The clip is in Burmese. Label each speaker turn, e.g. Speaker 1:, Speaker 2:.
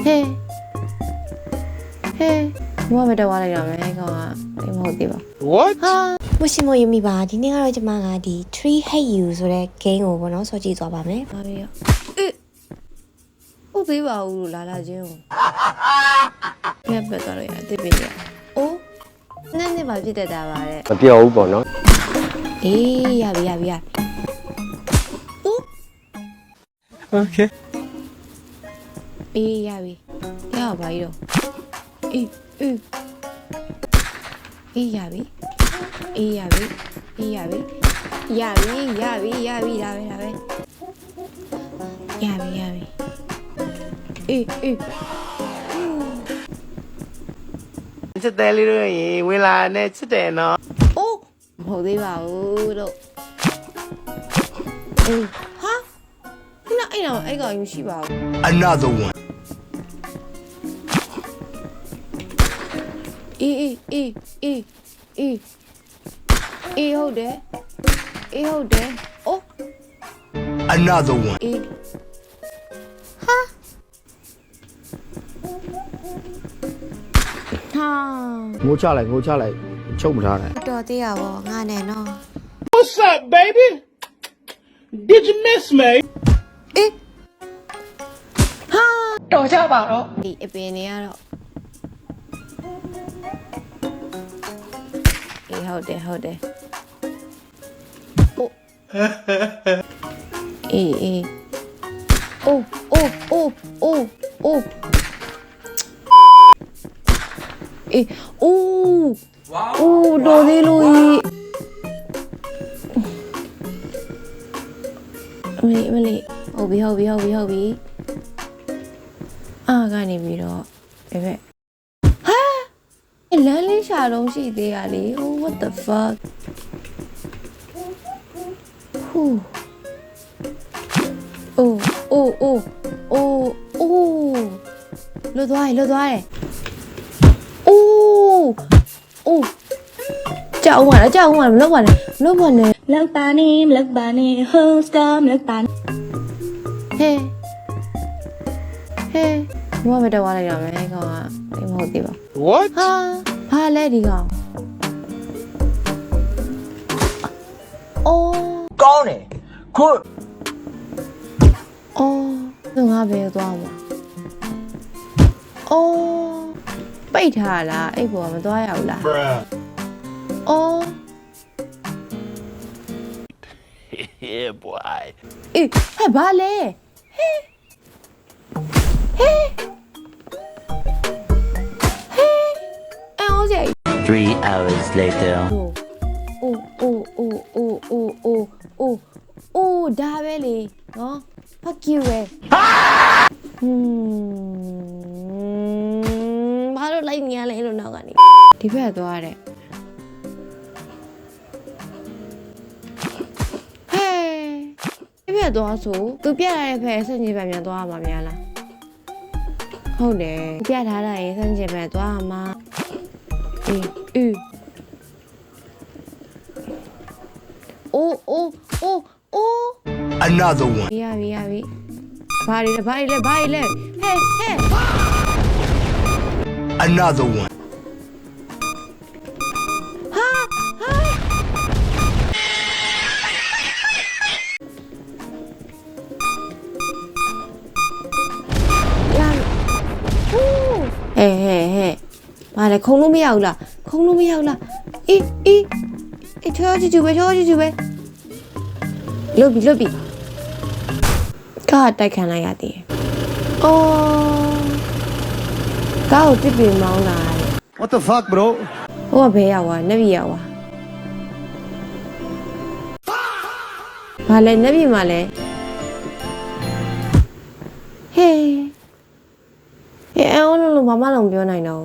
Speaker 1: Hey. Hey. ဘာမှမတော်လိုက်တော့မယ်ကောင်ကအိမ်မဟုတ်သေးပါ
Speaker 2: What
Speaker 3: ဟာမရှိမယမိပါဒီနေ့ကတော့ကျမကဒီ Tree Hate You ဆိုတဲ့ game ကိုပေါ့နော်ဆော့ကြည့်သွားပါမယ်
Speaker 1: ဘာပြီးရောအေးဟုတ်သေးပါဘူးလာလာချင်းကိုငါပတ်သွားလို့ရအစ်ပင်ရအိုးနဲ့ပါပြစ်တတ်တာပါတဲ့
Speaker 2: မပြောဘူးပေါ့နော်
Speaker 1: အေးရပြီအိုး
Speaker 2: Okay
Speaker 1: အေးရပြီရပါဘာကြီးတော့အေးအေးရပြီရပြီဒါပဲရပြီအေး
Speaker 2: ချစ်တယ်လေးတို့ရင်ဝင်လာနဲ့ချစ်တယ်နော်
Speaker 1: အိုးမဟုတ်သေးပါဘူးလို့အေးဟာခုနအဲ့တော့အဲ့ကောင်ယူရှိပါဘူး
Speaker 4: Another one.
Speaker 1: အေးဟုတ်တယ်အိုး
Speaker 4: Another one.
Speaker 1: အေးဟာ
Speaker 4: ငိုချလိုက်ချုပ်မထားနဲ့
Speaker 3: တော်သေးရပါငါနဲ့နော်
Speaker 2: What's up baby Did you miss me
Speaker 1: အေးဟာ
Speaker 2: တော်ကြပါတော့
Speaker 1: ဒီအပင်တွေကတော့အေးဟုတ်တယ်အိုးအေးအိုးအေးအိုးတော်သေးလို့မလေးဟုတ်ပြီအားကနေပြီးတော့ဘယ်ဟာလမ်းလေးရှာတော့ရှိသေးရလေ oh what the fuck ဟူအိုးလွတ်သွားတယ်အိုးကြောက်ဝင်မလောက်ပါနဲ့
Speaker 3: လောက်ပါနေဟိုးစကမ်လောက်ပါ
Speaker 1: ဟဲဘာမှမတော်လိုက်တော့မယ်ကောင်ကအိမ်မဟုတ်သေးပါ
Speaker 2: What
Speaker 1: ဟာဘာလဲဒီကောင်အိုး
Speaker 4: ကောင်းတယ်ခု
Speaker 1: အိုးသူငါဘယ်သွားမှာအိုးပိတ်ထားလားအဲ့ဘောမသွားရဘူးလား
Speaker 4: Bruh
Speaker 1: အိုး
Speaker 4: Yeah boy
Speaker 1: အေးဟဲ့ဘာလဲဟဲအော်စေ
Speaker 5: 3 hours later.
Speaker 1: အိုးဒါပဲလေနော် fuck you ပဲဘာလို့လိုက်နေရလဲလို့နောက်ကနေဒီဘက်သွားတဲ့ဟဲ့ဒီဘက်သွားဆိုသူပြထားတဲ့ဖက်ဆန့်ကျင်ဘက်မြန်သွားမှာများလားဟုတ်တယ်ပြထားတာရေဆန့်ကျင်ဘက်သွားမှာအေးအိုး
Speaker 4: Another one.
Speaker 1: ရပြီဘာလဲဟဲ့
Speaker 4: Another one. ဘာလဲခုံလို့မရဘူးလားအေးချောကြည့်ပဲလွတ်ပြီကားတိုက်ခံလိုက်ရသေးတယ်အော်ကားကိုတစ်ပင်မောင်းလာတယ် What the fuck bro
Speaker 1: ဟိုကဘဲရောက်သွားနက်ပြည်ရောက်သွားဘာလဲနက်ပြည်မှာလဲဟဲ့အောင်လို့ဘာမှလုံးပြောနိုင်တော့